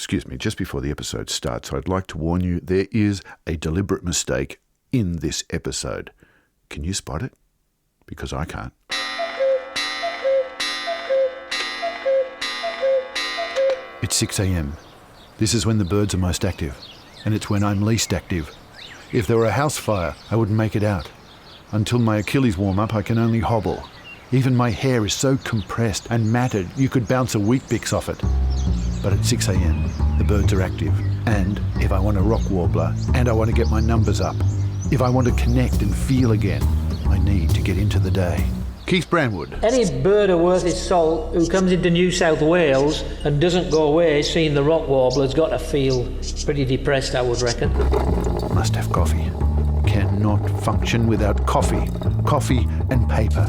Excuse me, just before the episode starts, I'd like to warn you there is a deliberate mistake in this episode. Can you spot it? Because I can't. It's 6 a.m. This is when the birds are most active, and it's when I'm least active. If there were a house fire, I wouldn't make it out. Until my Achilles warm up, I can only hobble. Even my hair is so compressed and matted you could bounce a Weet-Bix off it. But at 6 a.m, the birds are active. And if I want a rock warbler and I want to get my numbers up, if I want to connect and feel again, I need to get into the day. Keith Branwood. Any birder worth his salt who comes into New South Wales and doesn't go away seeing the rock warbler's got to feel pretty depressed, I would reckon. Must have coffee. Cannot function without coffee. Coffee and paper.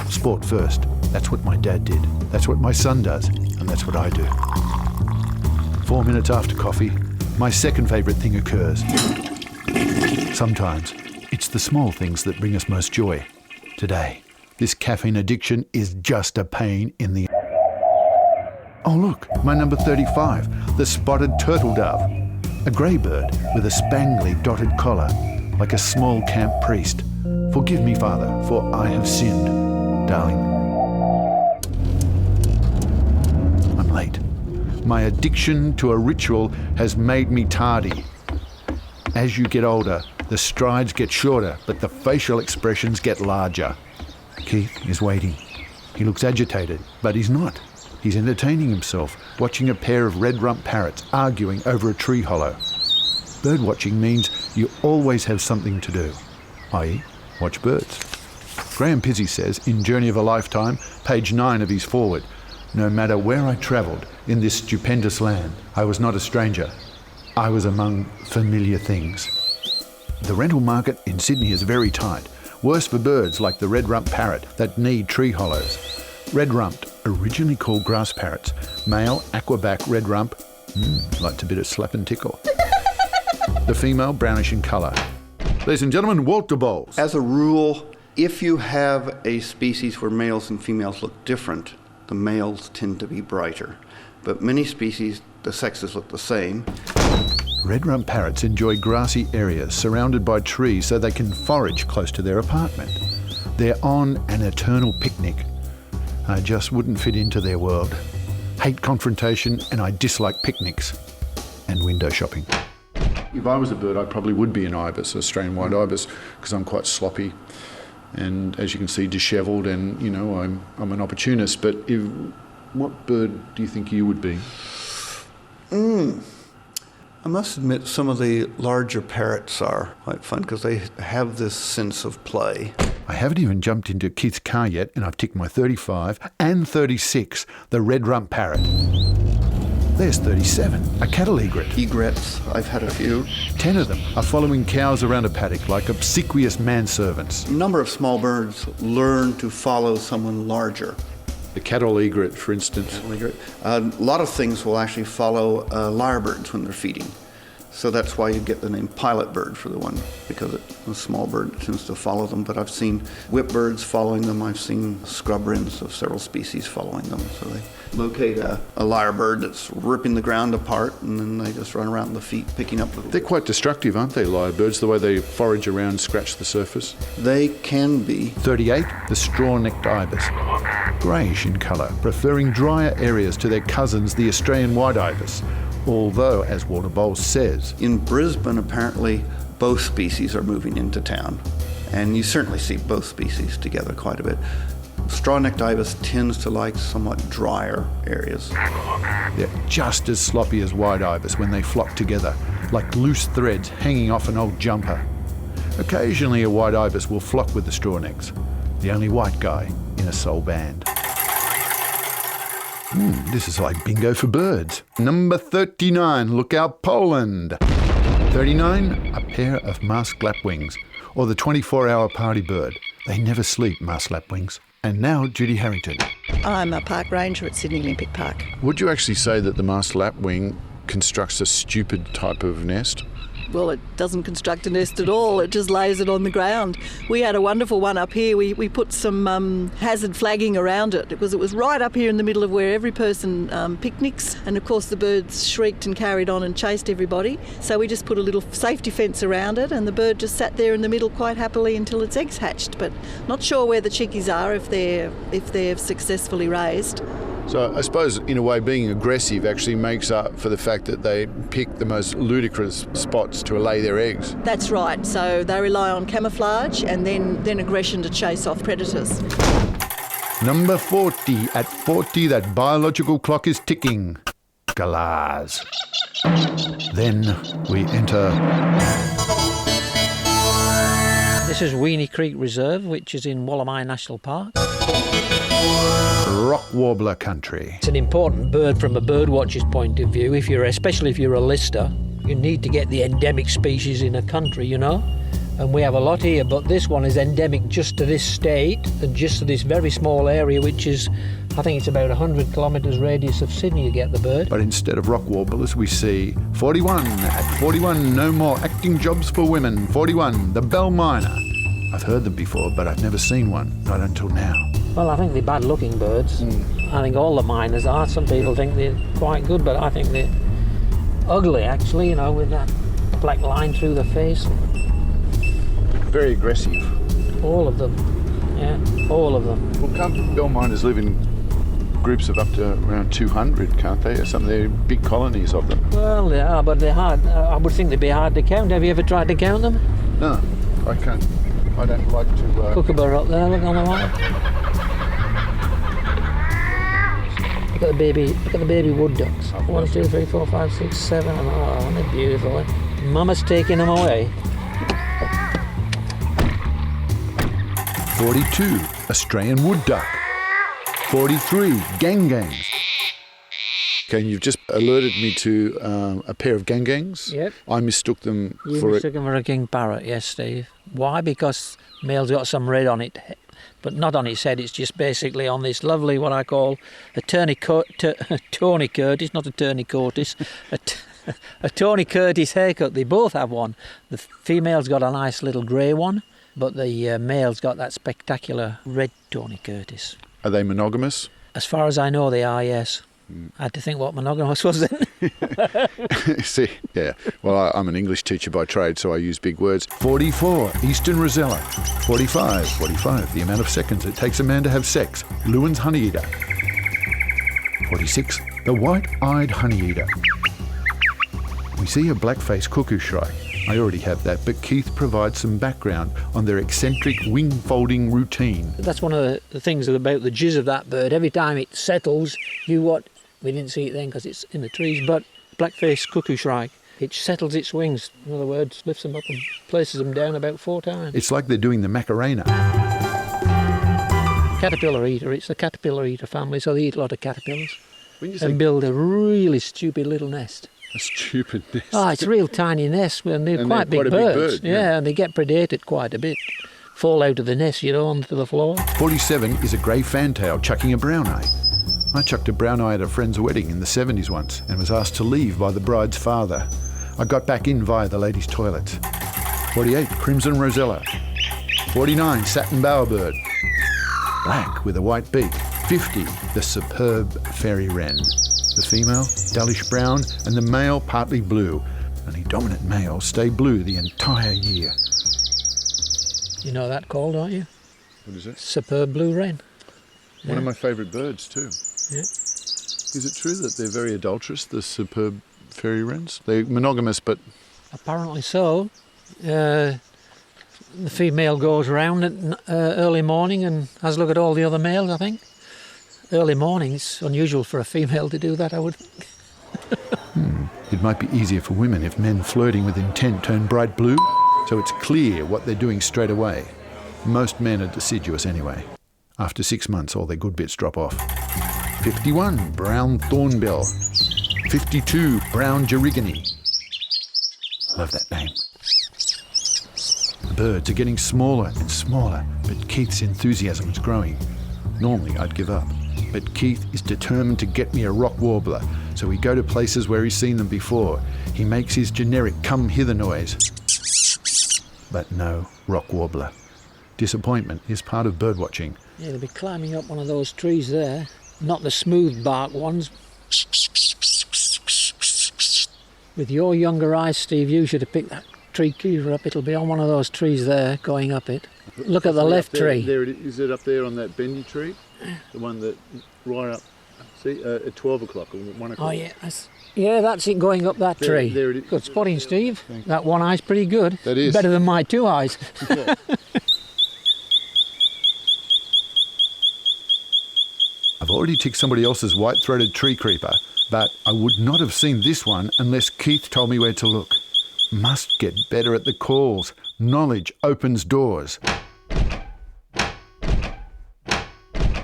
Sport first. That's what my dad did. That's what my son does. And that's what I do. 4 minutes after coffee, my second favourite thing occurs. Sometimes it's the small things that bring us most joy. Today, this caffeine addiction is just a pain in the... Oh look, my number 35, the spotted turtle dove. A grey bird with a spangly dotted collar, like a small camp priest. Forgive me, Father, for I have sinned, darling. I'm late. My addiction to a ritual has made me tardy. As you get older, the strides get shorter, but the facial expressions get larger. Keith is waiting. He looks agitated, but he's not. He's entertaining himself, watching a pair of red-rump parrots arguing over a tree hollow. Birdwatching means you always have something to do, i.e. watch birds. Graham Pizzey says in Journey of a Lifetime, page 9 of his foreword, no matter where I travelled in this stupendous land, I was not a stranger. I was among familiar things. The rental market in Sydney is very tight. Worse for birds like the red-rump parrot that need tree hollows. Red-rumped, originally called grass parrots, male aquaback red-rump, liked a bit of slap and tickle. The female brownish in colour. Ladies and gentlemen, Walter Bowles. As a rule, if you have a species where males and females look different, the males tend to be brighter. But many species, the sexes look the same. Red-rump parrots enjoy grassy areas surrounded by trees so they can forage close to their apartment. They're on an eternal picnic. I just wouldn't fit into their world. Hate confrontation and I dislike picnics and window shopping. If I was a bird, I probably would be an ibis, Australian white ibis, because I'm quite sloppy and, as you can see, dishevelled, and, you know, I'm an opportunist. But what bird do you think you would be? I must admit some of the larger parrots are quite fun because they have this sense of play. I haven't even jumped into Keith's car yet, and I've ticked my 35 and 36, the red-rump parrot. There's 37, a cattle egret. Egrets, I've had a few. 10 of them are following cows around a paddock like obsequious manservants. A number of small birds learn to follow someone larger. The cattle egret, for instance. A lot of things will actually follow lyrebirds when they're feeding. So that's why you get the name pilot bird for the one, because a small bird tends to follow them. But I've seen whipbirds following them. I've seen scrub wrens of several species following them. So they locate a lyrebird that's ripping the ground apart, and then they just run around the feet picking up the... They're quite destructive, aren't they, lyrebirds, the way they forage around and scratch the surface? They can be. 38, the straw-necked ibis. Greyish in colour, preferring drier areas to their cousins, the Australian white ibis. Although, as Walter Bowles says... In Brisbane, apparently, both species are moving into town. And you certainly see both species together quite a bit. Straw-necked ibis tends to like somewhat drier areas. They're just as sloppy as white ibis when they flock together, like loose threads hanging off an old jumper. Occasionally a white ibis will flock with the strawnecks, the only white guy in a soul band. This is like bingo for birds. Number 39, look out Poland. 39, a pair of masked lapwings, or the 24-hour party bird. They never sleep, masked lapwings. And now, Judy Harrington. I'm a park ranger at Sydney Olympic Park. Would you actually say that the masked lapwing constructs a stupid type of nest? Well, it doesn't construct a nest at all. It just lays it on the ground. We had a wonderful one up here. We put some hazard flagging around it because it was right up here in the middle of where every person picnics. And of course the birds shrieked and carried on and chased everybody. So we just put a little safety fence around it, and the bird just sat there in the middle quite happily until its eggs hatched. But not sure where the chickies are, if they're successfully raised. So I suppose, in a way, being aggressive actually makes up for the fact that they pick the most ludicrous spots to lay their eggs. That's right. So they rely on camouflage and then aggression to chase off predators. Number 40. At 40, that biological clock is ticking. Galahs. Then we enter... This is Weenie Creek Reserve, which is in Wallamai National Park. rock warbler country. It's an important bird from a birdwatcher's point of view. Especially if you're a lister, you need to get the endemic species in a country, you know. And we have a lot here, but this one is endemic just to this state and just to this very small area, which is, I think it's about 100 kilometres radius of Sydney you get the bird. But instead of rock warblers, we see 41. At 41, no more acting jobs for women. 41, the bell miner. I've heard them before, but I've never seen one, not until now. Well, I think they're bad-looking birds. I think all the miners are. Some people think they're quite good, but I think they're ugly, actually, you know, with that black line through the face. Very aggressive. All of them, yeah, all of them. Well, can't bell miners live in groups of up to around 200, can't they? Or something, they're big colonies of them. Well, they are, but they're hard. I would think they'd be hard to count. Have you ever tried to count them? No, I can't. I don't like to... Kookaburra up there, look on the right. Look at the baby wood ducks. 1, 2, 3, 4, 5, 6, 7. Oh, they're beautiful. Mama's taking them away. 42, Australian wood duck. 43, gangangs. Okay, you've just alerted me to a pair of gangangs. Yep. I mistook them You for... mistook them for a king parrot, yes, Steve. Why? Because male's got some red on it, but not on its head. It's just basically on this lovely, what I call a Tony Curtis, not a Tony Curtis, a Tony Curtis haircut. They both have one. The female's got a nice little grey one, but the male's got that spectacular red Tony Curtis. Are they monogamous? As far as I know, they are, yes. I had to think what monogamous was then. See, yeah. Well, I'm an English teacher by trade, so I use big words. 44, Eastern Rosella. 45, the amount of seconds it takes a man to have sex. Lewin's honeyeater. 46, the white-eyed honeyeater. We see a black-faced cuckoo shrike. I already have that, but Keith provides some background on their eccentric wing-folding routine. That's one of the things about the jizz of that bird. Every time it settles, we didn't see it then because it's in the trees, but black-faced cuckoo shrike, it settles its wings. In other words, lifts them up and places them down about 4 times. It's like they're doing the Macarena. Caterpillar eater. It's the caterpillar eater family, so they eat a lot of caterpillars When you say and build a really stupid little nest. a stupid nest. Oh, it's a real tiny nest, and they're And quite they're big quite a big birds. bird, yeah. And they get predated quite a bit. Fall out of the nest, onto the floor. 47 is a grey fantail chucking a brown eye. I chucked a brown eye at a friend's wedding in the 70s once and was asked to leave by the bride's father. I got back in via the ladies' toilets. 48, crimson rosella. 49, satin bowerbird. Black with a white beak. 50, the superb fairy wren. The female, dullish brown, and the male, partly blue. Only dominant males stay blue the entire year. You know that call, don't you? What is it? Superb blue wren. One of my favourite birds too. Yeah. Is it true that they're very adulterous, the superb fairy wrens? They're monogamous, but... Apparently so. The female goes round at early morning and has a look at all the other males, I think. Early morning, it's unusual for a female to do that, I would think. It might be easier for women if men flirting with intent turn bright blue, so it's clear what they're doing straight away. Most men are deciduous anyway. After 6 months, all their good bits drop off. 51, brown thornbill. 52, brown gerygony. Love that name. The birds are getting smaller and smaller, but Keith's enthusiasm is growing. Normally, I'd give up, but Keith is determined to get me a rock warbler, so we go to places where he's seen them before. He makes his generic come hither noise. But no rock warbler. Disappointment is part of birdwatching. Yeah, they'll be climbing up one of those trees there. Not the smooth bark ones. With your younger eyes, Steve, you should have picked that tree keeper up. It'll be on one of those trees there, going up it. Look at the left tree. There it is. Is it up there on that bendy tree? The one that right up, see, at 12 o'clock or 1 o'clock. Oh, yeah. That's it, going up that tree. There it is. Good spotting, Steve. That one eye's pretty good. That is. Better than my two eyes. Yeah. I've already ticked somebody else's white-throated tree creeper, but I would not have seen this one unless Keith told me where to look. Must get better at the calls. Knowledge opens doors.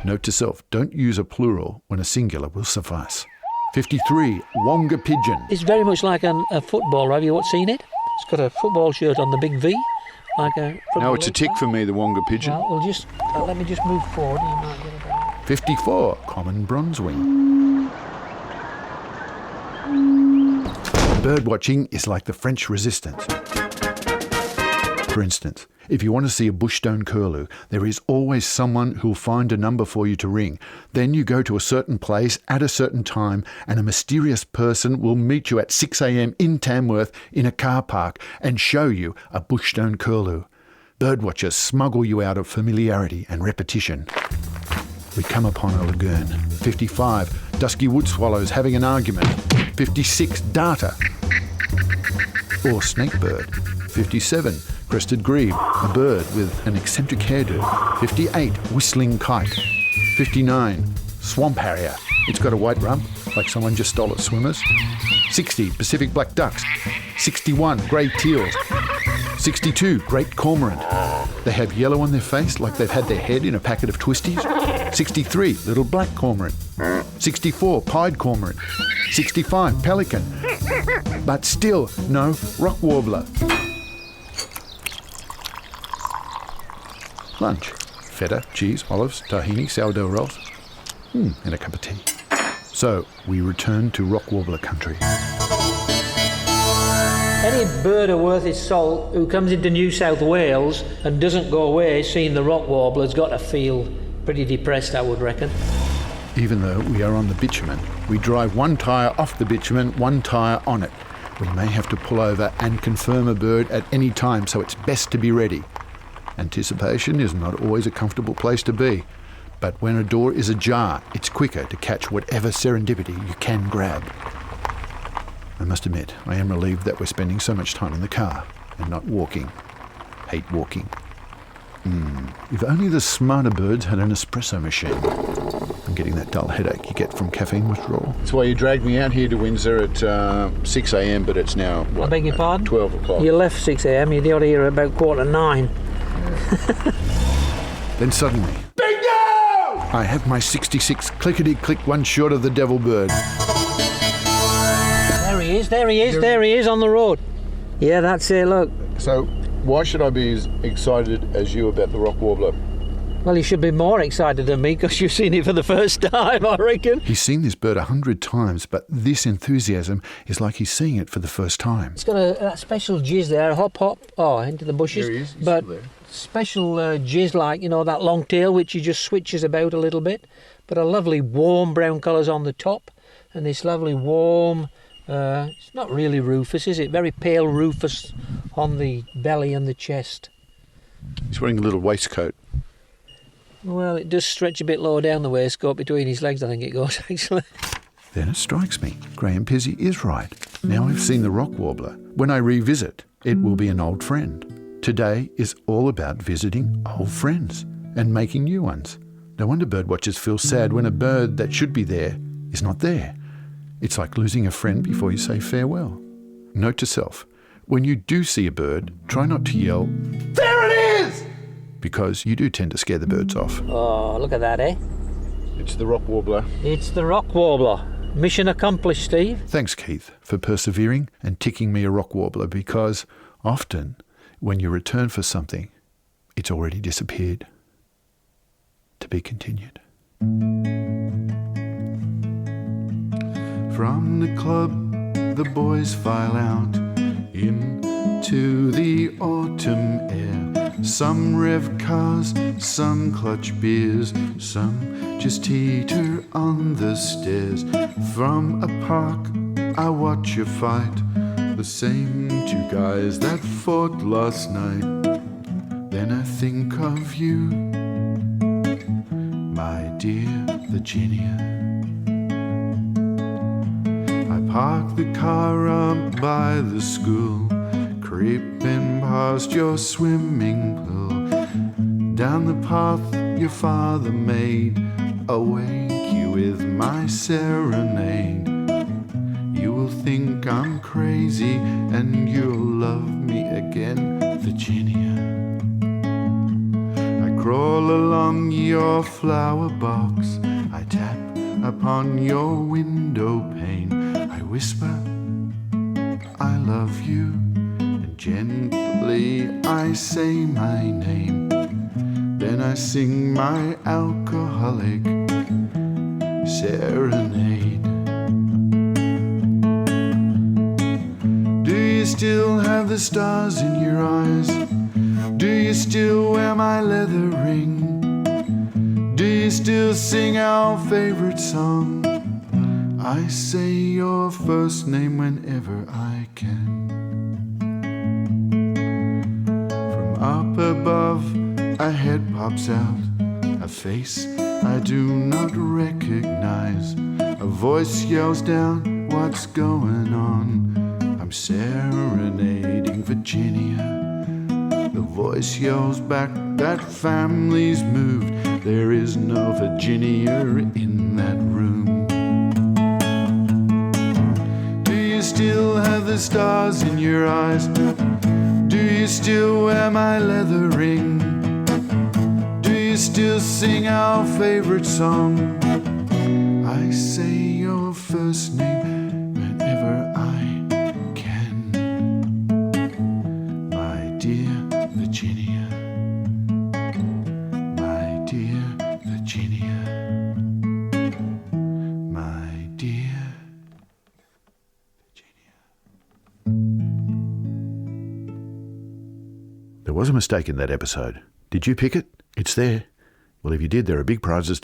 Note to self, don't use a plural when a singular will suffice. 53, Wonga Pigeon. It's very much like a footballer. Have you seen it? It's got a football shirt on, the big V. Like a No, it's a tick for me, the Wonga pigeon. Well, let me just move forward. You might get it better. 54, Common Bronzewing. Birdwatching is like the French Resistance. For instance, if you want to see a bushstone curlew, there is always someone who'll find a number for you to ring. Then you go to a certain place at a certain time, and a mysterious person will meet you at 6 a.m. in Tamworth in a car park and show you a bushstone curlew. Birdwatchers smuggle you out of familiarity and repetition. We come upon a lagoon. 55, dusky wood swallows having an argument. 56, darter or snakebird. 57, crested grebe, a bird with an eccentric hairdo. 58, whistling kite. 59, swamp harrier. It's got a white rump, like someone just stole its swimmers. 60, Pacific black ducks. 61, grey teals. 62, great cormorant. They have yellow on their face like they've had their head in a packet of twisties. 63, little black cormorant. 64, pied cormorant. 65, pelican. But still no rock warbler. Lunch. Feta, cheese, olives, tahini, sourdough rolls. And a cup of tea. So we return to rock warbler country. Any birder worth his salt who comes into New South Wales and doesn't go away seeing the rock warbler's got to feel pretty depressed, I would reckon. Even though we are on the bitumen, we drive one tyre off the bitumen, one tyre on it. We may have to pull over and confirm a bird at any time, so it's best to be ready. Anticipation is not always a comfortable place to be, but when a door is ajar, it's quicker to catch whatever serendipity you can grab. I must admit, I am relieved that we're spending so much time in the car and not walking. Hate walking. If only the smarter birds had an espresso machine. I'm getting that dull headache you get from caffeine withdrawal. That's why you dragged me out here to Windsor at 6 a.m, but it's now, I beg your pardon? 12 o'clock. You left 6 a.m, you got here about 8:45. Then suddenly, bingo! I have my 66 clickety-click one short of the devil bird. There he is on the road. Yeah, that's it, look. So why should I be as excited as you about the rock warbler? Well, you should be more excited than me because you've seen it for the first time, I reckon. He's seen this bird 100 times, but this enthusiasm is like he's seeing it for the first time. It's got that special jizz there, hop, into the bushes. There he is, he's but still there. Special jizz like, that long tail which he just switches about a little bit. But a lovely warm brown colours on the top and this lovely warm, it's not really rufous, is it? Very pale rufous on the belly and the chest. He's wearing a little waistcoat. Well, it does stretch a bit lower down the waistcoat between his legs, I think it goes, actually. Then it strikes me. Graham Pizzi is right. Now I've seen the rock warbler. When I revisit, it will be an old friend. Today is all about visiting old friends and making new ones. No wonder birdwatchers feel sad when a bird that should be there is not there. It's like losing a friend before you say farewell. Note to self, when you do see a bird, try not to yell, "There it is!" because you do tend to scare the birds off. Oh, look at that, eh? It's the rock warbler. It's the rock warbler. Mission accomplished, Steve. Thanks, Keith, for persevering and ticking me a rock warbler, because often when you return for something, it's already disappeared. To be continued. From the club, the boys file out into the autumn air. Some rev cars, some clutch beers, some just teeter on the stairs. From a park, I watch a fight, the same two guys that fought last night. Then I think of you, my dear Virginia. I park the car up by the school, creeping past your swimming pool. Down the path your father made, I'll wake you with my serenade. You will think I'm crazy and you'll love me again, Virginia. I crawl along your flower box, I tap upon your window pane. I whisper, I love you, and gently I say my name. Then I sing my alcoholic serenade. Do you still have the stars in your eyes? Do you still wear my leather ring? Do you still sing our favorite song? I say your first name whenever I can. From up above, a head pops out, a face I do not recognize. A voice yells down, what's going on? I'm serenading Virginia. The voice yells back, that family's moved. There is no Virginia in that room. Do you still have the stars in your eyes? Do you still wear my leather ring? Do you still sing our favorite song? I say your first name whenever I can. My dear Virginia, my dear Virginia, my dear Virginia. There was a mistake in that episode. Did you pick it? It's there. Well, if you did, there are big prizes